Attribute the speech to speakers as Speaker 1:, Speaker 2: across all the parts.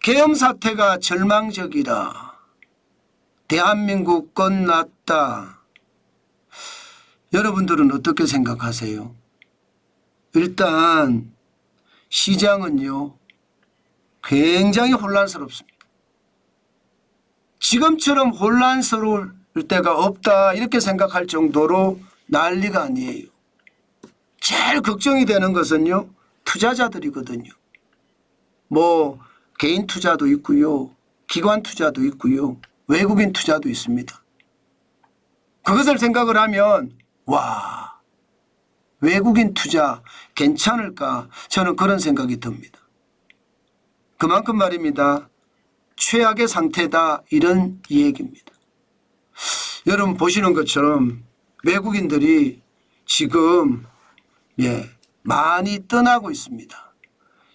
Speaker 1: 계엄 사태가 절망적이다. 대한민국 끝났다. 여러분들은 어떻게 생각하세요? 일단 시장은요 굉장히 혼란스럽습니다. 지금처럼 혼란스러울 때가 없다 이렇게 생각할 정도로 난리가 아니에요. 제일 걱정이 되는 것은요 투자자들이거든요. 뭐 개인 투자도 있고요, 기관 투자도 있고요, 외국인 투자도 있습니다. 그것을 생각을 하면 와, 외국인 투자 괜찮을까, 저는 그런 생각이 듭니다. 그만큼 말입니다, 최악의 상태다 이런 얘기입니다. 여러분 보시는 것처럼 외국인들이 지금 많이 떠나고 있습니다.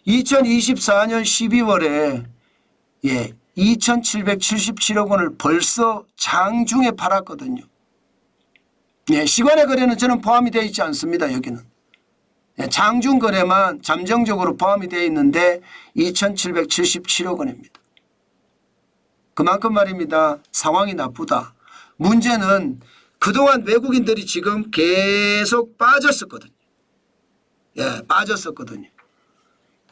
Speaker 1: 2024년 12월에 2,777억 원을 벌써 장중에 팔았거든요. 시간의 거래는 저는 포함이 되어 있지 않습니다. 여기는 장중 거래만 잠정적으로 포함이 되어 있는데 2,777억 원입니다. 그만큼 말입니다, 상황이 나쁘다. 문제는 그동안 외국인들이 지금 계속 빠졌었거든요. 빠졌었거든요.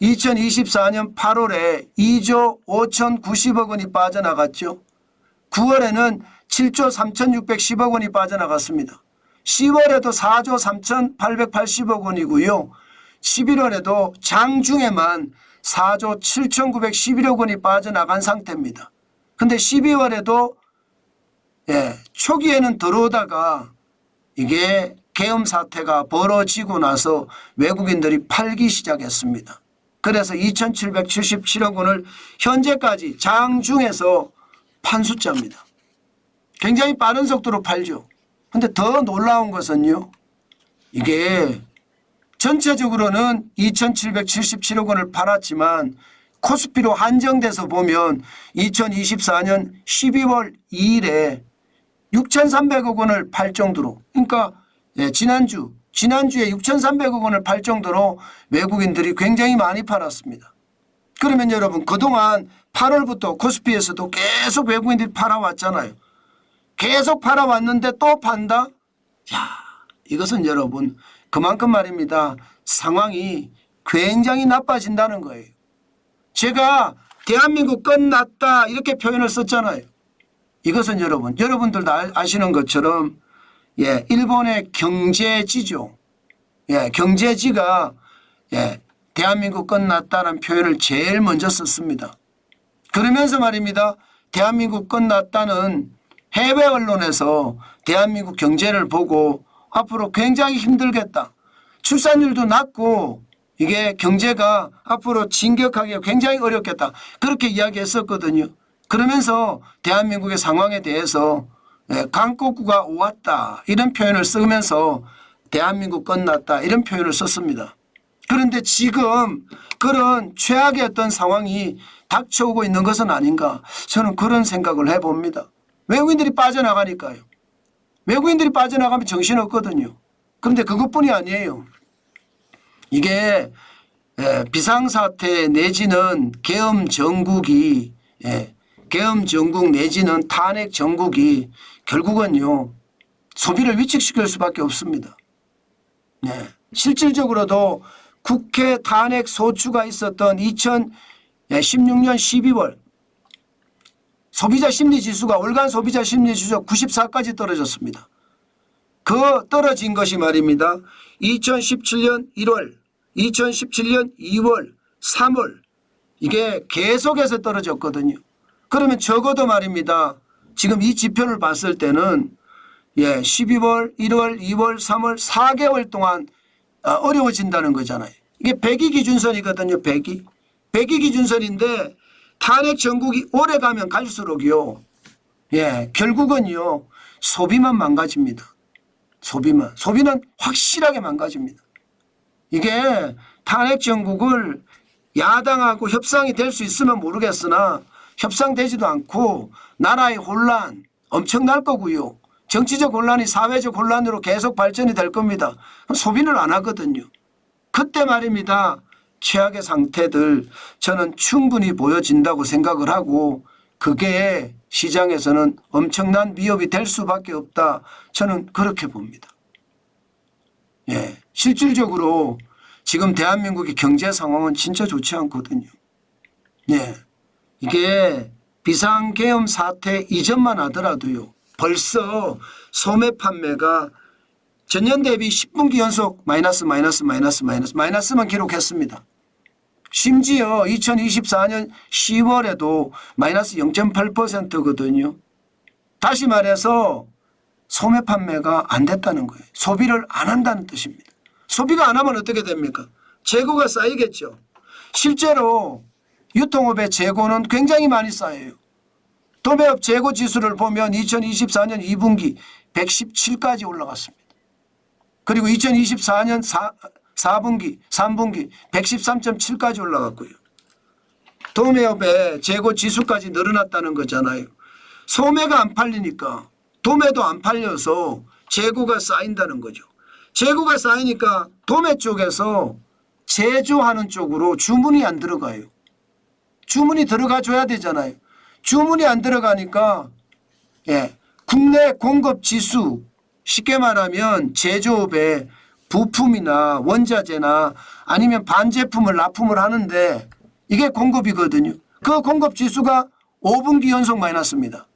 Speaker 1: 2024년 8월에 2조 5,090억 원이 빠져나갔죠. 9월에는 7조 3,610억 원이 빠져나갔습니다. 10월에도 4조 3,880억 원이고요. 11월에도 장중에만 4조 7,911억 원이 빠져나간 상태입니다. 근데 12월에도 초기에는 들어오다가 이게 계엄 사태가 벌어지고 나서 외국인들이 팔기 시작했습니다. 그래서 2,777억 원을 현재까지 장중에서 판 숫자입니다. 굉장히 빠른 속도로 팔죠. 그런데 더 놀라운 것은요, 이게 전체적으로는 2,777억 원을 팔았지만 코스피로 한정돼서 보면 2024년 12월 2일에 6,300억 원을 팔 정도로, 그러니까 지난주에 6,300억 원을 팔 정도로 외국인들이 굉장히 많이 팔았습니다. 그러면 여러분 그동안 8월부터 코스피에서도 계속 외국인들이 팔아왔잖아요. 계속 팔아왔는데 또 판다? 이것은 여러분 그만큼 말입니다, 상황이 굉장히 나빠진다는 거예요. 제가 대한민국 끝났다 이렇게 표현을 썼잖아요. 이것은 여러분들도 아시는 것처럼 일본의 경제지죠. 경제지가 대한민국 끝났다는 표현을 제일 먼저 썼습니다. 그러면서 말입니다, 대한민국 끝났다는 해외 언론에서 대한민국 경제를 보고 앞으로 굉장히 힘들겠다, 출산율도 낮고 이게 경제가 앞으로 진격하기가 굉장히 어렵겠다, 그렇게 이야기했었거든요. 그러면서 대한민국의 상황에 대해서 강국구가 왔다 이런 표현을 쓰면서 대한민국 끝났다 이런 표현을 썼습니다. 그런데 지금 그런 최악의 어떤 상황이 닥쳐오고 있는 것은 아닌가, 저는 그런 생각을 해봅니다. 외국인들이 빠져나가니까요. 외국인들이 빠져나가면 정신없거든요. 그런데 그것뿐이 아니에요. 이게 비상사태 내지는 계엄 정국이 계엄 정국 내지는 탄핵 정국이 결국은요 소비를 위축시킬 수밖에 없습니다. 실질적으로도 국회 탄핵 소추가 있었던 2016년 12월 소비자 심리지수가 월간 소비자 심리지수가 94까지 떨어졌습니다. 그 떨어진 것이 말입니다, 2017년 1월, 2017년 2월, 3월 이게 계속해서 떨어졌거든요. 그러면 적어도 말입니다, 지금 이 지표를 봤을 때는 12월, 1월, 2월, 3월 4개월 동안 어려워진다는 거잖아요. 이게 100이 기준선이거든요. 100이 기준선인데 탄핵 정국이 오래 가면 갈수록요 결국은요 소비만 망가집니다. 소비는 확실하게 망가집니다. 이게 탄핵 정국을 야당하고 협상이 될 수 있으면 모르겠으나 협상되지도 않고 나라의 혼란 엄청날 거고요. 정치적 혼란이 사회적 혼란으로 계속 발전이 될 겁니다. 소비를 안 하거든요. 그때 말입니다, 최악의 상태들 저는 충분히 보여진다고 생각을 하고 그게 시장에서는 엄청난 위협이 될 수밖에 없다. 저는 그렇게 봅니다. 예, 실질적으로 지금 대한민국의 경제 상황은 진짜 좋지 않거든요. 예, 이게 비상계엄 사태 이전만 하더라도요. 벌써 소매 판매가 전년 대비 10분기 연속 마이너스만 기록했습니다. 심지어 2024년 10월에도 마이너스 0.8%거든요. 다시 말해서 소매 판매가 안 됐다는 거예요. 소비를 안 한다는 뜻입니다. 소비가 안 하면 어떻게 됩니까? 재고가 쌓이겠죠. 실제로 유통업의 재고는 굉장히 많이 쌓여요. 도매업 재고 지수를 보면 2024년 2분기 117까지 올라갔습니다. 그리고 2024년 4분기, 3분기 113.7까지 올라갔고요. 도매업의 재고 지수까지 늘어났다는 거잖아요. 소매가 안 팔리니까 도매도 안 팔려서 재고가 쌓인다는 거죠. 재고가 쌓이니까 도매 쪽에서 제조하는 쪽으로 주문이 안 들어가요. 주문이 들어가 줘야 되잖아요. 주문이 안 들어가니까 국내 공급 지수 쉽게 말하면 제조업의 부품이나 원자재나 아니면 반제품을 납품을 하는데 이게 공급이거든요. 그 공급 지수가 5분기 연속 마이너스입니다.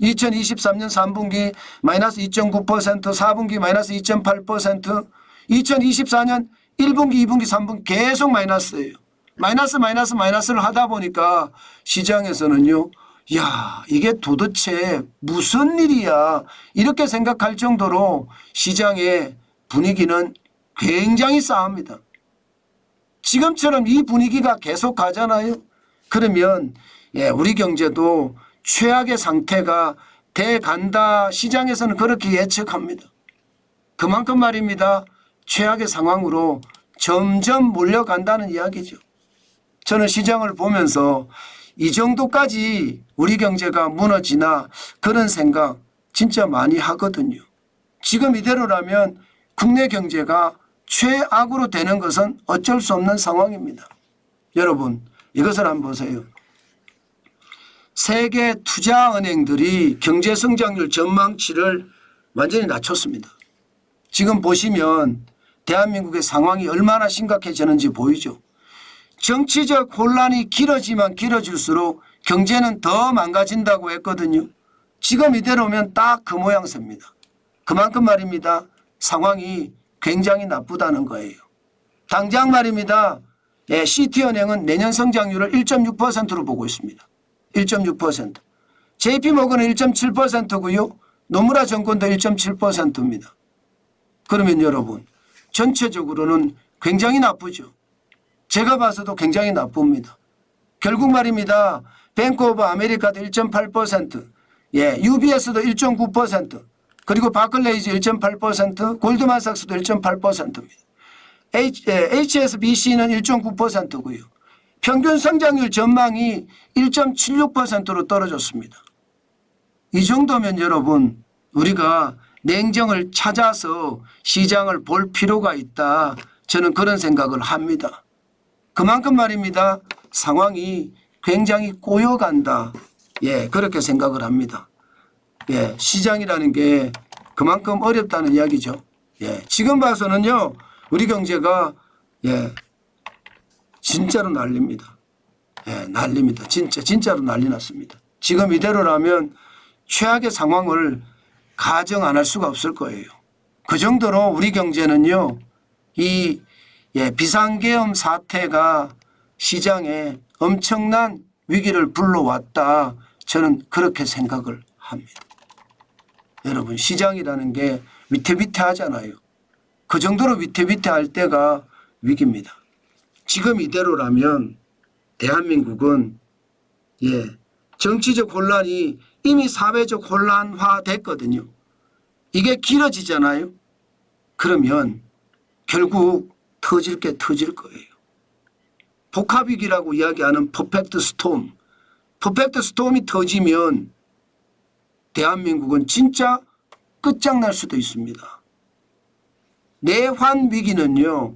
Speaker 1: 2023년 3분기 마이너스 2.9%, 4분기 마이너스 2.8%, 2024년 1분기, 2분기, 3분기 계속 마이너스예요. 마이너스를 하다 보니까 시장에서는요. 야, 이게 도대체 무슨 일이야 이렇게 생각할 정도로 시장의 분위기는 굉장히 싸합니다. 지금처럼 이 분위기가 계속 가잖아요. 그러면 우리 경제도 최악의 상태가 돼 간다. 시장에서는 그렇게 예측합니다. 그만큼 말입니다. 최악의 상황으로 점점 몰려간다는 이야기죠. 저는 시장을 보면서 이 정도까지 우리 경제가 무너지나 그런 생각 진짜 많이 하거든요. 지금 이대로라면 국내 경제가 최악으로 되는 것은 어쩔 수 없는 상황입니다. 여러분 이것을 한번 보세요. 세계 투자은행들이 경제성장률 전망치를 완전히 낮췄습니다. 지금 보시면 대한민국의 상황이 얼마나 심각해지는지 보이죠. 정치적 혼란이 길어지면 길어질수록 경제는 더 망가진다고 했거든요. 지금 이대로면 딱 그 모양새입니다. 그만큼 말입니다. 상황이 굉장히 나쁘다는 거예요. 당장 말입니다. 시티은행은 내년 성장률을 1.6%로 보고 있습니다. 1.6%. JP모건은 1.7%고요. 노무라 정권도 1.7%입니다. 그러면 여러분 전체적으로는 굉장히 나쁘죠. 제가 봐서도 굉장히 나쁩니다. 결국 말입니다. 뱅크 오브 아메리카도 1.8%, UBS도 1.9%, 그리고 바클레이즈 1.8%, 골드만삭스도 1.8%입니다. HSBC는 1.9%고요. 평균 성장률 전망이 1.76%로 떨어졌습니다. 이 정도면 여러분 우리가 냉정을 찾아서 시장을 볼 필요가 있다. 저는 그런 생각을 합니다. 그만큼 말입니다. 상황이 굉장히 꼬여간다. 그렇게 생각을 합니다. 시장이라는 게 그만큼 어렵다는 이야기죠. 지금 봐서는요. 우리 경제가 진짜로 난립니다. 난립니다. 진짜로 난리 났습니다. 지금 이대로라면 최악의 상황을 가정 안 할 수가 없을 거예요. 그 정도로 우리 경제는요. 이 비상계엄 사태가 시장에 엄청난 위기를 불러왔다. 저는 그렇게 생각을 합니다. 여러분 시장이라는 게 위태위태하잖아요. 그 정도로 위태위태할 때가 위기입니다. 지금 이대로라면 대한민국은 정치적 혼란이 이미 사회적 혼란화 됐거든요. 이게 길어지잖아요. 그러면 결국 터질 게 터질 거예요. 복합위기라고 이야기하는 퍼펙트 스톰. 퍼펙트 스톰이 터지면 대한민국은 진짜 끝장날 수도 있습니다. 내환 위기는요.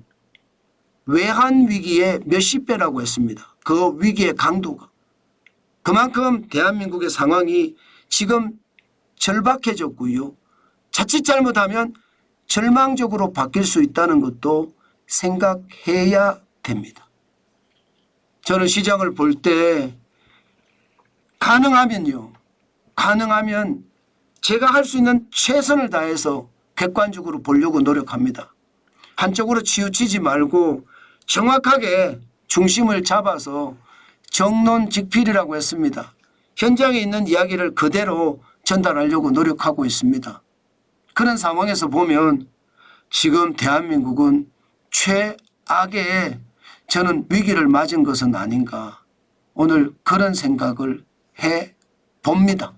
Speaker 1: 외환 위기의 몇십 배라고 했습니다. 그 위기의 강도가. 그만큼 대한민국의 상황이 지금 절박해졌고요. 자칫 잘못하면 절망적으로 바뀔 수 있다는 것도 생각해야 됩니다. 저는 시장을 볼 때 가능하면 제가 할 수 있는 최선을 다해서 객관적으로 보려고 노력합니다. 한쪽으로 치우치지 말고 정확하게 중심을 잡아서 정론직필이라고 했습니다. 현장에 있는 이야기를 그대로 전달하려고 노력하고 있습니다. 그런 상황에서 보면 지금 대한민국은 최악의 저는 위기를 맞은 것은 아닌가 오늘 그런 생각을 해 봅니다.